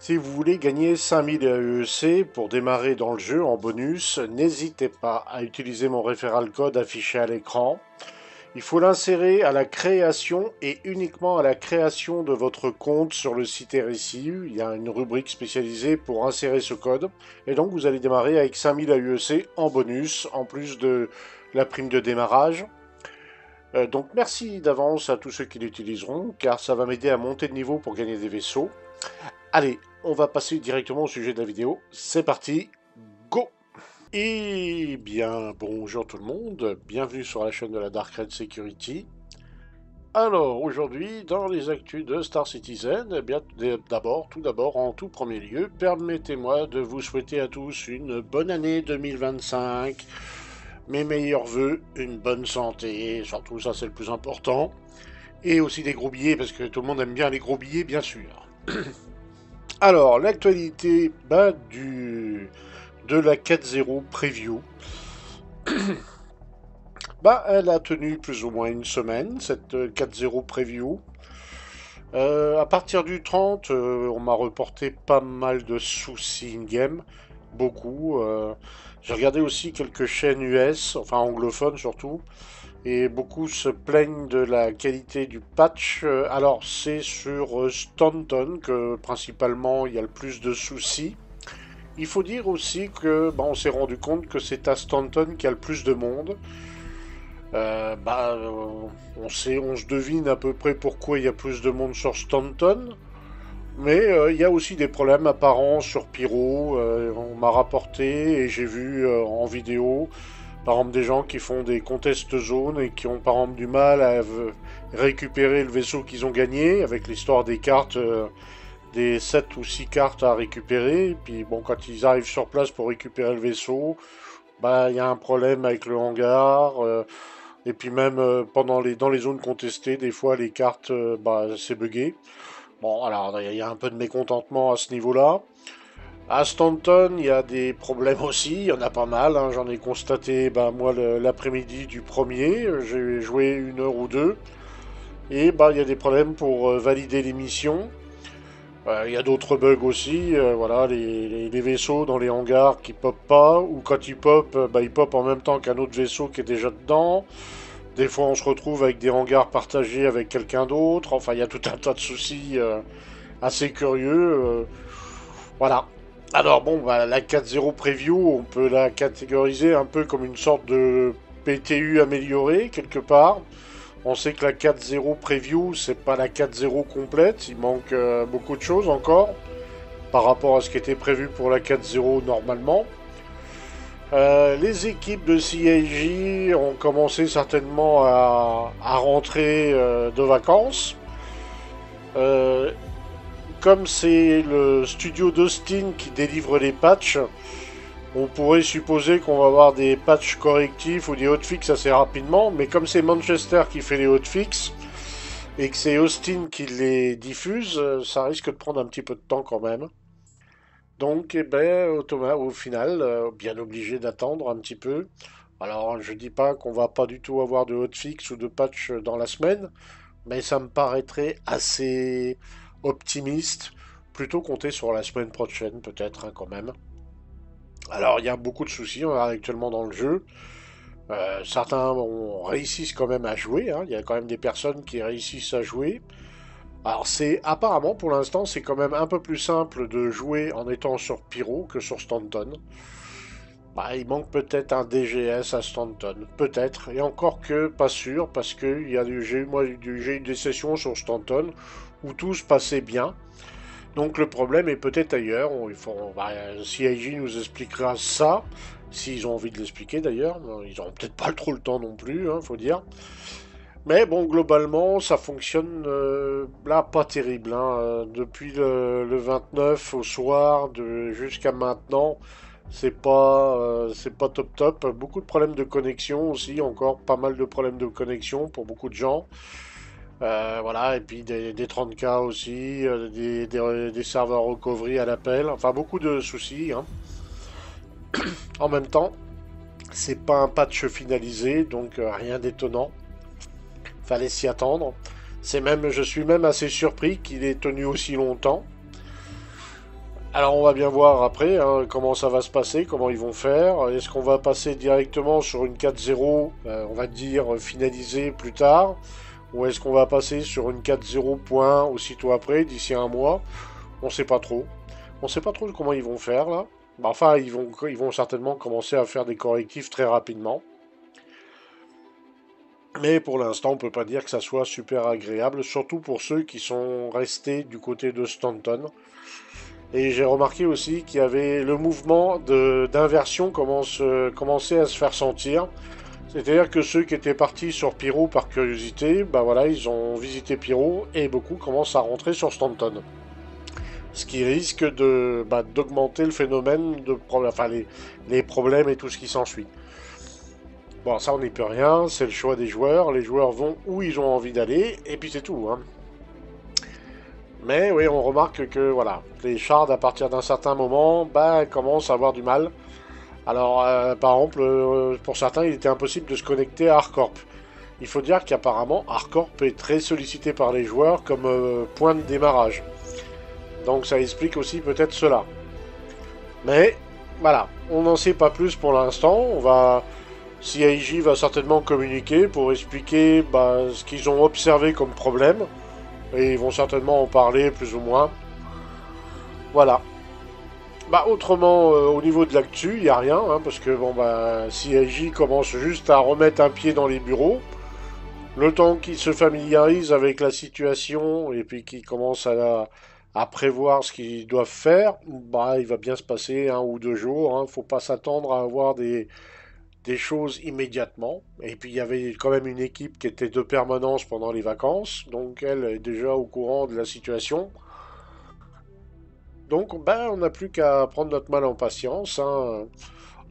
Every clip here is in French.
Si vous voulez gagner 5000 AEC pour démarrer dans le jeu en bonus, n'hésitez pas à utiliser mon référal code affiché à l'écran. Il faut l'insérer à la création et uniquement à la création de votre compte sur le site RSI. Il y a une rubrique spécialisée pour insérer ce code. Et donc vous allez démarrer avec 5000 AEC en bonus, en plus de la prime de démarrage. Donc merci d'avance à tous ceux qui l'utiliseront, car ça va m'aider à monter de niveau pour gagner des vaisseaux. Allez, on va passer directement au sujet de la vidéo. C'est parti, go! Eh bien, bonjour tout le monde, bienvenue sur la chaîne de la Dark Red Security. Alors, aujourd'hui, dans les actus de Star Citizen, eh bien, tout d'abord, en tout premier lieu, permettez-moi de vous souhaiter à tous une bonne année 2025. Mes meilleurs vœux, une bonne santé, surtout ça c'est le plus important. Et aussi des gros billets, parce que tout le monde aime bien les gros billets, bien sûr. Alors, l'actualité de la 4.0 Preview, elle a tenu plus ou moins une semaine, cette 4.0 Preview. À partir du 30, on m'a reporté pas mal de soucis in-game, beaucoup. J'ai regardé aussi quelques chaînes US, enfin anglophones surtout, et beaucoup se plaignent de la qualité du patch. Alors c'est sur Stanton que principalement il y a le plus de soucis. Il faut dire aussi que on s'est rendu compte que c'est à Stanton qu'il y a le plus de monde. On se devine à peu près pourquoi il y a plus de monde sur Stanton. Mais il y a aussi des problèmes apparents sur Pyro. On m'a rapporté et j'ai vu en vidéo, par exemple, des gens qui font des contest zones et qui ont par exemple du mal à récupérer le vaisseau qu'ils ont gagné, avec l'histoire des cartes, des 7 ou 6 cartes à récupérer. Et puis bon, quand ils arrivent sur place pour récupérer le vaisseau, il y a un problème avec le hangar. Et puis même dans les zones contestées, des fois les cartes, c'est buggé. Bon, alors il y a un peu de mécontentement à ce niveau-là. À Stanton, il y a des problèmes aussi, il y en a pas mal, hein. J'en ai constaté, moi, l'après-midi du premier, j'ai joué une heure ou deux, et il y a des problèmes pour valider les missions. Il y a d'autres bugs aussi, voilà, les vaisseaux dans les hangars qui popent pas, ou quand ils popent, ils popent en même temps qu'un autre vaisseau qui est déjà dedans. Des fois, on se retrouve avec des hangars partagés avec quelqu'un d'autre. Enfin, il y a tout un tas de soucis assez curieux. Voilà. Alors, la 4.0 Preview, on peut la catégoriser un peu comme une sorte de PTU améliorée, quelque part. On sait que la 4.0 Preview, c'est pas la 4.0 complète. Il manque beaucoup de choses encore par rapport à ce qui était prévu pour la 4.0 normalement. Les équipes de CIG ont commencé certainement à rentrer de vacances. Comme c'est le studio d'Austin qui délivre les patchs, on pourrait supposer qu'on va avoir des patchs correctifs ou des hotfix assez rapidement, mais comme c'est Manchester qui fait les hotfix et que c'est Austin qui les diffuse, ça risque de prendre un petit peu de temps quand même. Donc, au final, bien obligé d'attendre un petit peu. Alors, je dis pas qu'on va pas du tout avoir de hotfix ou de patch dans la semaine, mais ça me paraîtrait assez optimiste. Plutôt compter sur la semaine prochaine, peut-être, hein, quand même. Alors, il y a beaucoup de soucis actuellement dans le jeu. Certains réussissent quand même à jouer, hein. Il y a quand même des personnes qui réussissent à jouer. Alors c'est apparemment pour l'instant c'est quand même un peu plus simple de jouer en étant sur Pyro que sur Stanton. Il manque peut-être un DGS à Stanton, peut-être, et encore que pas sûr parce que j'ai eu des sessions sur Stanton où tout se passait bien. Donc le problème est peut-être ailleurs. CIG nous expliquera ça, s'ils ont envie de l'expliquer d'ailleurs. Ils n'auront peut-être pas trop le temps non plus, hein, faut dire. Mais bon, globalement, ça fonctionne là pas terrible, hein. Depuis le 29 au soir jusqu'à maintenant, c'est pas top top. Beaucoup de problèmes de connexion aussi, encore pas mal de problèmes de connexion pour beaucoup de gens. Voilà, et puis des 30K aussi, des serveurs recovery à l'appel, enfin beaucoup de soucis, hein. En même temps, c'est pas un patch finalisé, donc rien d'étonnant. Fallait s'y attendre. Je suis même assez surpris qu'il ait tenu aussi longtemps. Alors on va bien voir après hein, comment ça va se passer, comment ils vont faire. Est-ce qu'on va passer directement sur une 4-0, on va dire finalisée plus tard, ou est-ce qu'on va passer sur une 4-0 point aussitôt après, d'ici un mois? On sait pas trop. On sait pas trop comment ils vont faire là. Bah, enfin, ils vont certainement commencer à faire des correctifs très rapidement. Mais pour l'instant, on peut pas dire que ça soit super agréable, surtout pour ceux qui sont restés du côté de Stanton. Et j'ai remarqué aussi qu'il y avait le mouvement d'inversion commençait à se faire sentir. C'est-à-dire que ceux qui étaient partis sur Pyro par curiosité, bah voilà, ils ont visité Pyro et beaucoup commencent à rentrer sur Stanton. Ce qui risque d'augmenter le phénomène de enfin les problèmes et tout ce qui s'ensuit. Bon, ça on n'y peut rien, c'est le choix des joueurs. Les joueurs vont où ils ont envie d'aller et puis c'est tout. Hein. Mais oui, on remarque que voilà, les shards à partir d'un certain moment, bah, commencent à avoir du mal. Alors, par exemple, pour certains, il était impossible de se connecter à Hardcorp. Il faut dire qu'apparemment, Hardcorp est très sollicité par les joueurs comme point de démarrage. Donc ça explique aussi peut-être cela. Mais voilà, on n'en sait pas plus pour l'instant. CIJ va certainement communiquer pour expliquer ce qu'ils ont observé comme problème. Et ils vont certainement en parler plus ou moins. Voilà. Autrement, au niveau de l'actu, il n'y a rien, hein, parce que CIJ commence juste à remettre un pied dans les bureaux. Le temps qu'ils se familiarisent avec la situation et puis qu'ils commencent à prévoir ce qu'ils doivent faire, il va bien se passer 1 ou 2 jours. Hein. Faut pas s'attendre à avoir des choses immédiatement. Et puis il y avait quand même une équipe qui était de permanence pendant les vacances, donc elle est déjà au courant de la situation. Donc on n'a plus qu'à prendre notre mal en patience. Hein.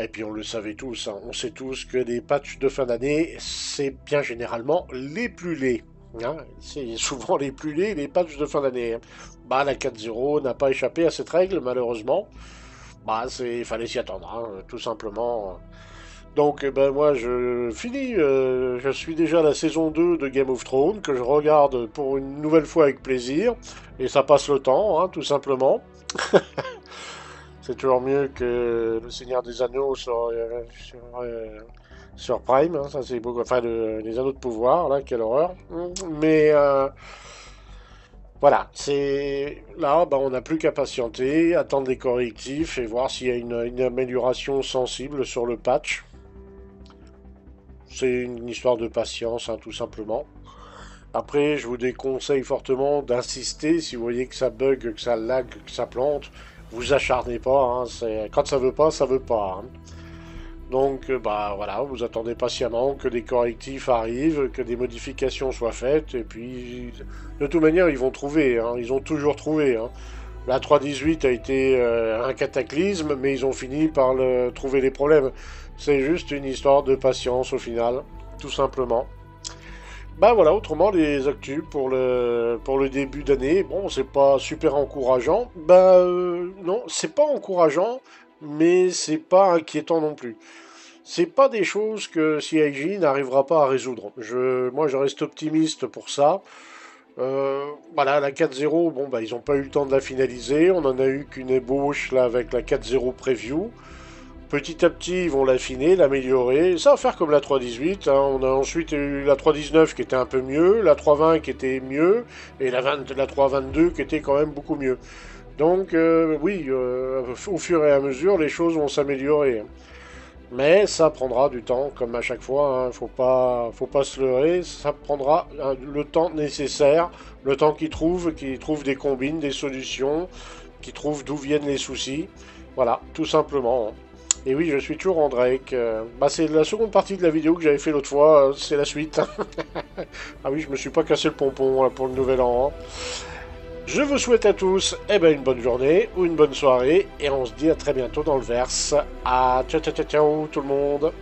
Et puis on le savait tous, hein. On sait tous que les patchs de fin d'année, c'est bien généralement les plus laids. Hein. C'est souvent les plus laids, les patchs de fin d'année. Hein. La 4.0 n'a pas échappé à cette règle, malheureusement. Il fallait s'y attendre, hein, tout simplement. Donc moi je finis, je suis déjà à la saison 2 de Game of Thrones, que je regarde pour une nouvelle fois avec plaisir, et ça passe le temps, hein, tout simplement. C'est toujours mieux que le Seigneur des Anneaux sur Prime, hein, ça c'est beaucoup, enfin les Anneaux de pouvoir, là, quelle horreur. Mais voilà, c'est là, on n'a plus qu'à patienter, attendre les correctifs et voir s'il y a une amélioration sensible sur le patch. C'est une histoire de patience, hein, tout simplement. Après, je vous déconseille fortement d'insister. Si vous voyez que ça bug, que ça lag, que ça plante, vous acharnez pas. Hein, quand ça veut pas, ça veut pas. Hein. Donc, voilà, vous attendez patiemment que des correctifs arrivent, que des modifications soient faites. Et puis, de toute manière, ils vont trouver. Hein, ils ont toujours trouvé. Hein. La 3.18 a été un cataclysme, mais ils ont fini par trouver les problèmes. C'est juste une histoire de patience au final, tout simplement. Voilà, autrement les actus pour le début d'année, bon, c'est pas super encourageant. Non, c'est pas encourageant, mais c'est pas inquiétant non plus. C'est pas des choses que CIJ n'arrivera pas à résoudre. Moi, je reste optimiste pour ça. Voilà, la 4.0, ils n'ont pas eu le temps de la finaliser. On en a eu qu'une ébauche là avec la 4.0 preview. Petit à petit, ils vont l'affiner, l'améliorer. Ça va faire comme la 3.18. Hein. On a ensuite eu la 3.19 qui était un peu mieux, la 3.20 qui était mieux, et la 3.22 qui était quand même beaucoup mieux. Donc, oui, au fur et à mesure, les choses vont s'améliorer. Mais ça prendra du temps, comme à chaque fois. Hein. Faut pas se leurrer. Ça prendra le temps nécessaire, le temps qu'ils trouvent des combines, des solutions, qu'ils trouvent d'où viennent les soucis. Voilà, tout simplement. Hein. Et oui, je suis toujours en Drake. C'est la seconde partie de la vidéo que j'avais fait l'autre fois. C'est la suite. Ah oui, je me suis pas cassé le pompon là, pour le nouvel an. Hein. Je vous souhaite à tous une bonne journée ou une bonne soirée. Et on se dit à très bientôt dans le verse. Ah, ciao, ciao, ciao, ciao tout le monde.